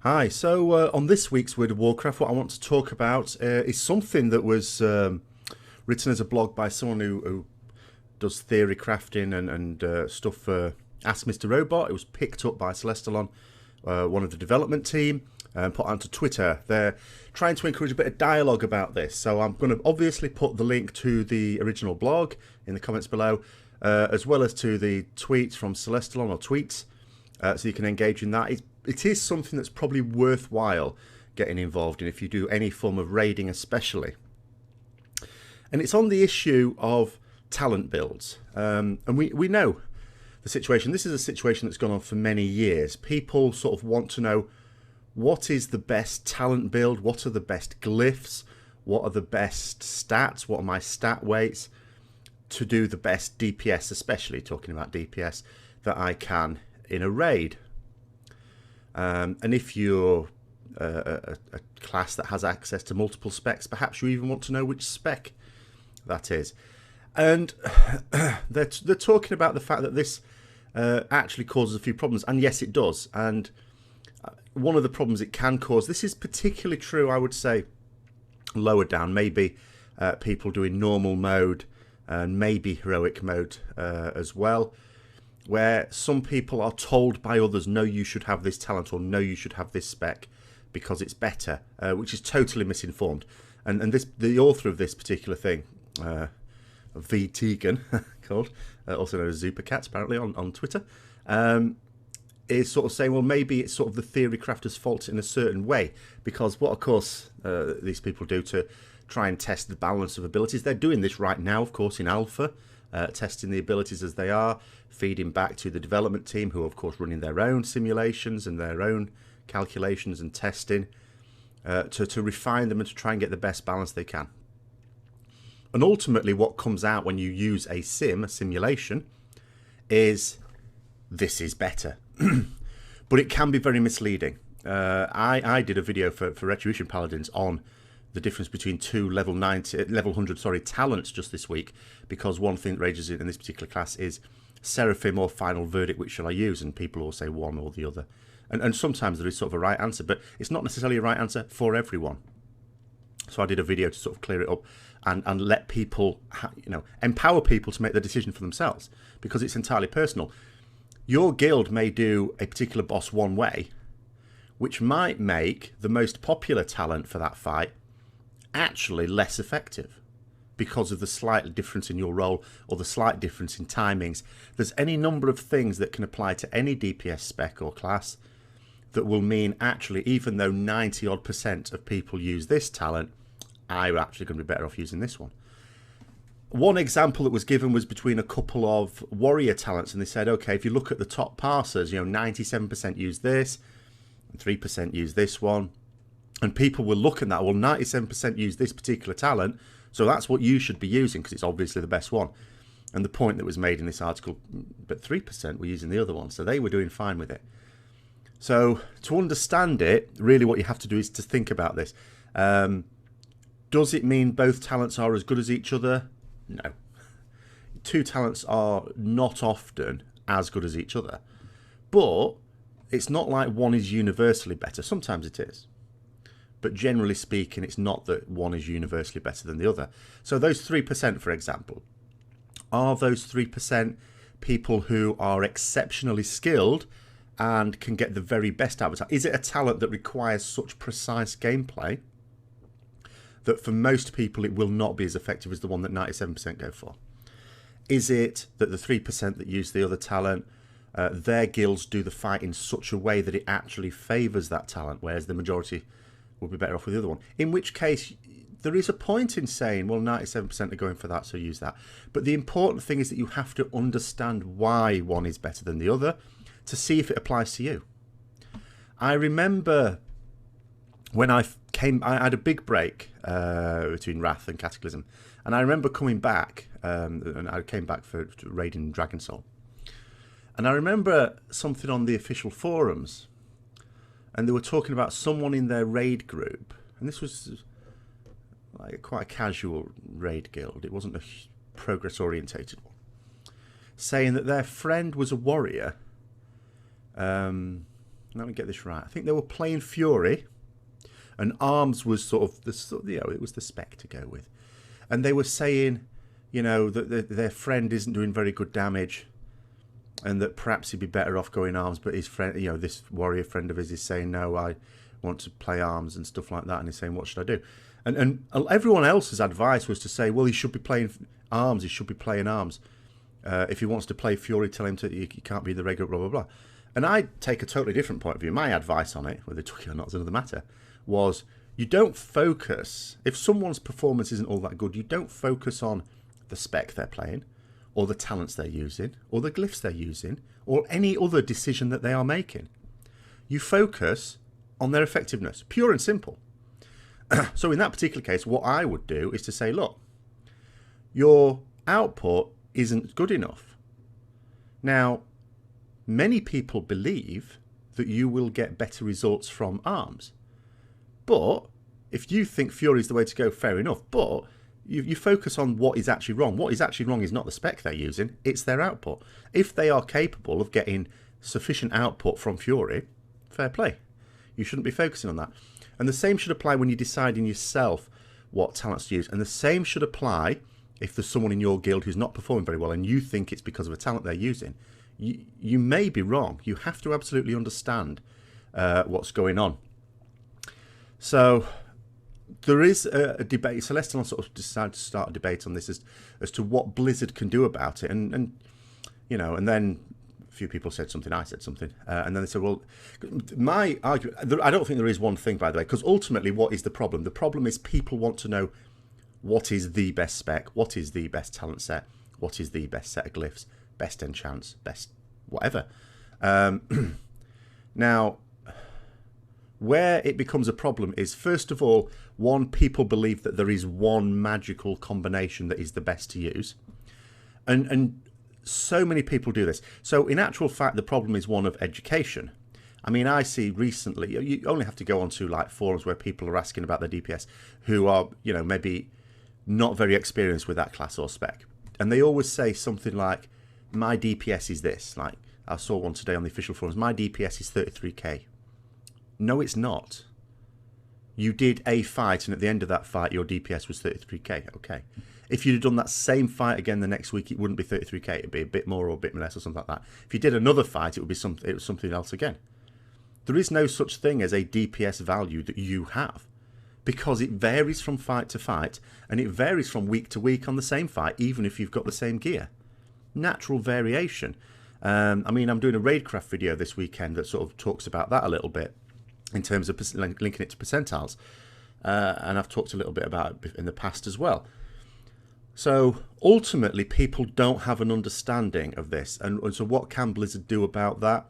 Hi, so on this week's World of Warcraft, what I want to talk about is something that was written as a blog by someone who does theory crafting and stuff for Ask Mr. Robot. It was picked up by Celestalon, one of the development team, and put onto Twitter. They're trying to encourage a bit of dialogue about this, so I'm going to obviously put the link to the original blog in the comments below, as well as to the tweets from Celestalon or tweets, so you can engage in that. It is something that's probably worthwhile getting involved in if you do any form of raiding especially. And it's on the issue of talent builds. And we know the situation. This is a situation that's gone on for many years. People sort of want to know what is the best talent build, what are the best glyphs, what are the best stats, what are my stat weights to do the best DPS, especially talking about DPS, that I can in a raid. And if you're a class that has access to multiple specs, perhaps you even want to know which spec that is. And they're talking about the fact that this actually causes a few problems. And yes, it does. And one of the problems it can cause, this is particularly true, I would say, lower down. Maybe people doing normal mode and maybe heroic mode as well, where some people are told by others, no, you should have this talent or no, you should have this spec because it's better, which is totally misinformed. And the author of this particular thing, V. Tegan, called, also known as Zupercats apparently on Twitter, is sort of saying, well, maybe it's sort of the theory crafter's fault in a certain way, because what, of course, these people do to try and test the balance of abilities, they're doing this right now, of course, in alpha, testing the abilities as they are, feeding back to the development team, who are of course running their own simulations and their own calculations and testing to refine them and to try and get the best balance they can. And ultimately what comes out when you use a simulation, is this is better. But it can be very misleading. I did a video for Retribution Paladins on the difference between two level 100 talents just this week, because one thing that rages in this particular class is Seraphim or Final Verdict, which shall I use? And people all say one or the other. And sometimes there is sort of a right answer, but it's not necessarily a right answer for everyone. So I did a video to sort of clear it up and let people, empower people to make the decision for themselves, because it's entirely personal. Your guild may do a particular boss one way, which might make the most popular talent for that fight actually less effective because of the slight difference in your role or the slight difference in timings. There's any number of things that can apply to any DPS spec or class that will mean actually, even though 90% of people use this talent, I'm actually going to be better off using this one. One example that was given was between a couple of warrior talents, and they said, okay, if you look at the top parsers, 97% use this and 3% use this one. And people will look at that, well, 97% use this particular talent, so that's what you should be using because it's obviously the best one. And the point that was made in this article, but 3% were using the other one, so they were doing fine with it. So to understand it, really what you have to do is to think about this. Does it mean both talents are as good as each other? No. Two talents are not often as good as each other. But it's not like one is universally better. Sometimes it is. But generally speaking, it's not that one is universally better than the other. So those 3%, for example, are those 3% people who are exceptionally skilled and can get the very best out of it? Is it a talent that requires such precise gameplay that for most people it will not be as effective as the one that 97% go for? Is it that the 3% that use the other talent, their guilds do the fight in such a way that it actually favours that talent, whereas the majority will be better off with the other one? In which case, there is a point in saying, well, 97% are going for that, so use that. But the important thing is that you have to understand why one is better than the other to see if it applies to you. I remember when I had a big break between Wrath and Cataclysm, and I remember coming back, and I came back for raiding Dragon Soul, and I remember something on the official forums, and they were talking about someone in their raid group, and this was like quite a casual raid guild, it wasn't a progress orientated one, saying that their friend was a warrior, let me get this right. I think they were playing Fury, and Arms was sort of it was the spec to go with, and they were saying, that their friend isn't doing very good damage, and that perhaps he'd be better off going Arms, but his friend, this warrior friend of his is saying, no, I want to play Arms and stuff like that, and he's saying, what should I do? And everyone else's advice was to say, well, he should be playing Arms, he should be playing Arms. If he wants to play Fury, tell him he can't be the regular, blah, blah, blah. And I take a totally different point of view. My advice on it, whether they took it or not is another matter, was you don't focus, if someone's performance isn't all that good, you don't focus on the spec they're playing, or the talents they're using, or the glyphs they're using, or any other decision that they are making. You focus on their effectiveness, pure and simple. So in that particular case, what I would do is to say, look, your output isn't good enough. Now, many people believe that you will get better results from Arms. But if you think Fury is the way to go, fair enough. But you focus on what is actually wrong. What is actually wrong is not the spec they're using, it's their output. If they are capable of getting sufficient output from Fury, fair play. You shouldn't be focusing on that. And the same should apply when you're deciding yourself what talents to use. And the same should apply if there's someone in your guild who's not performing very well and you think it's because of a talent they're using. You may be wrong. You have to absolutely understand what's going on. So there is a debate. Celestalon sort of decided to start a debate on this as to what Blizzard can do about it. And then a few people said something, I said something. And then they said, well, my argument, I don't think there is one thing, by the way, because ultimately what is the problem? The problem is people want to know what is the best spec, what is the best talent set, what is the best set of glyphs, best enchants, best whatever. Now, where it becomes a problem is, first of all, people believe that there is one magical combination that is the best to use. And so many people do this. So in actual fact, the problem is one of education. I mean, I see recently, you only have to go onto like forums where people are asking about their DPS who are, maybe not very experienced with that class or spec. And they always say something like, my DPS is this. Like, I saw one today on the official forums, my DPS is 33k. No, it's not. You did a fight, and at the end of that fight, your DPS was 33k. Okay. If you'd have done that same fight again the next week, it wouldn't be 33k. It'd be a bit more or a bit less or something like that. If you did another fight, it would be something else again. There is no such thing as a DPS value that you have, because it varies from fight to fight, and it varies from week to week on the same fight, even if you've got the same gear. Natural variation. I mean, I'm doing a Raidcraft video this weekend that sort of talks about that a little bit, in terms of linking it to percentiles. And I've talked a little bit about it in the past as well. So ultimately, people don't have an understanding of this. And so what can Blizzard do about that?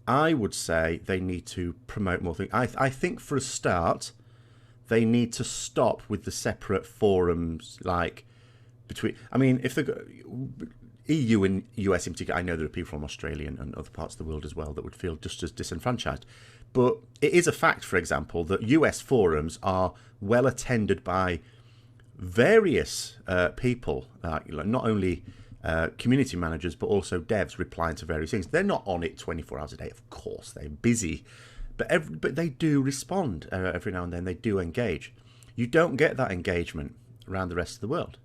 I would say they need to promote more things. I think for a start, they need to stop with the separate forums, like between, I mean, if the EU and US in particular, I know there are people from Australia and other parts of the world as well that would feel just as disenfranchised. But it is a fact, for example, that US forums are well attended by various people, not only community managers, but also devs replying to various things. They're not on it 24 hours a day, of course, they're busy. But they do respond every now and then, they do engage. You don't get that engagement around the rest of the world.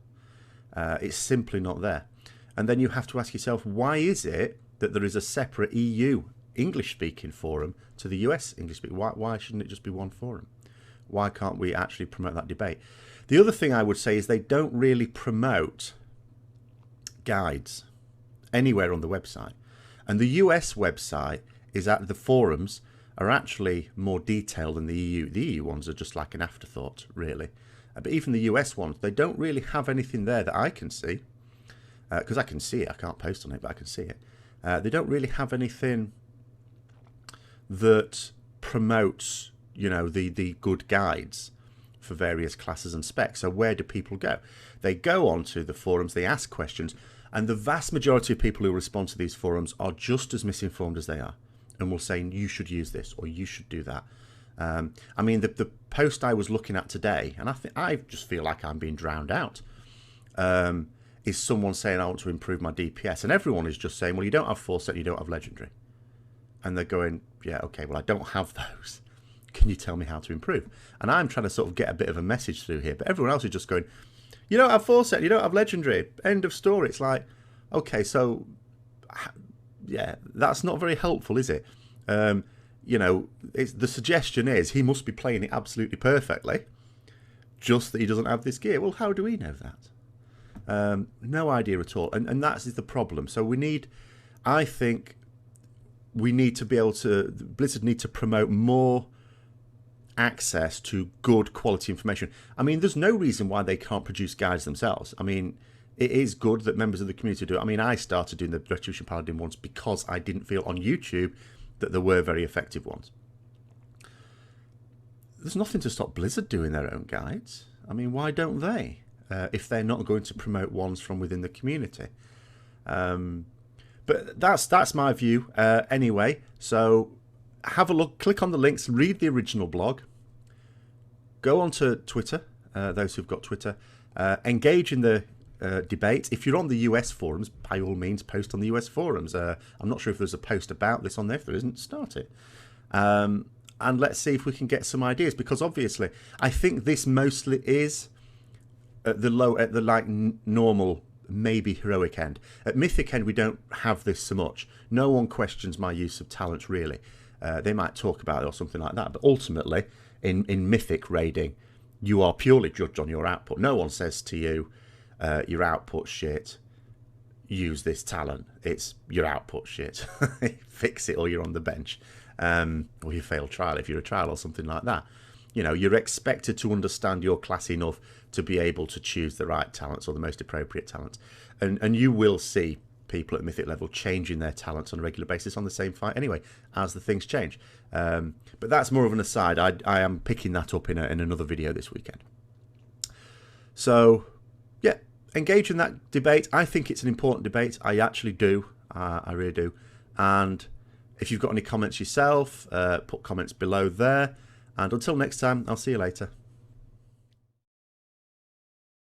It's simply not there. And then you have to ask yourself, why is it that there is a separate EU English-speaking forum to the US English-speaking? Why shouldn't it just be one forum? Why can't we actually promote that debate? The other thing I would say is they don't really promote guides anywhere on the website. And the US website is at the forums are actually more detailed than the EU. The EU ones are just like an afterthought, really. But even the US ones, they don't really have anything there that I can see. Because I can see it. I can't post on it, but I can see it. They don't really have anything that promotes, the good guides for various classes and specs. So where do people go? They go onto the forums, they ask questions, and the vast majority of people who respond to these forums are just as misinformed as they are, and will say, you should use this, or you should do that. I mean, the post I was looking at today, and I just feel like I'm being drowned out, is someone saying, I want to improve my DPS. And everyone is just saying, well, you don't have full set, you don't have legendary. and they're going, yeah, okay, well, I don't have those. Can you tell me how to improve? And I'm trying to sort of get a bit of a message through here, but everyone else is just going, you don't have foresight, you don't have legendary, end of story. It's like, okay, so yeah, that's not very helpful, is it? You know, the suggestion is he must be playing it absolutely perfectly, just that he doesn't have this gear. Well, how do we know that? No idea at all, and that is the problem. So we need, I think, we need to be able to, Blizzard need to promote more access to good quality information. I mean, there's no reason why they can't produce guides themselves. I mean, it is good that members of the community do it. I mean, I started doing the Retribution Paladin ones because I didn't feel on YouTube that there were very effective ones. There's nothing to stop Blizzard doing their own guides. I mean, why don't they? If they're not going to promote ones from within the community. But that's my view anyway. So have a look, click on the links, read the original blog. Go onto Twitter, those who've got Twitter. Engage in the debate. If you're on the US forums, by all means, post on the US forums. I'm not sure if there's a post about this on there. If there isn't, start it. And let's see if we can get some ideas, because obviously I think this mostly is at the like normal, maybe heroic end. At mythic end, we don't have this so much. No one questions my use of talents, really. They might talk about it or something like that, but ultimately in mythic raiding, you are purely judged on your output. No one says to you, your output shit, use this talent. It's your output shit. Fix it or you're on the bench. Or you fail trial if you're a trial or something like that. You know, you're expected to understand your class enough to be able to choose the right talents or the most appropriate talents. And you will see people at mythic level changing their talents on a regular basis on the same fight anyway, as the things change. But that's more of an aside. I am picking that up in another video this weekend. So, yeah, engage in that debate. I think it's an important debate. I actually do. I really do. And if you've got any comments yourself, put comments below there. And until next time, I'll see you later.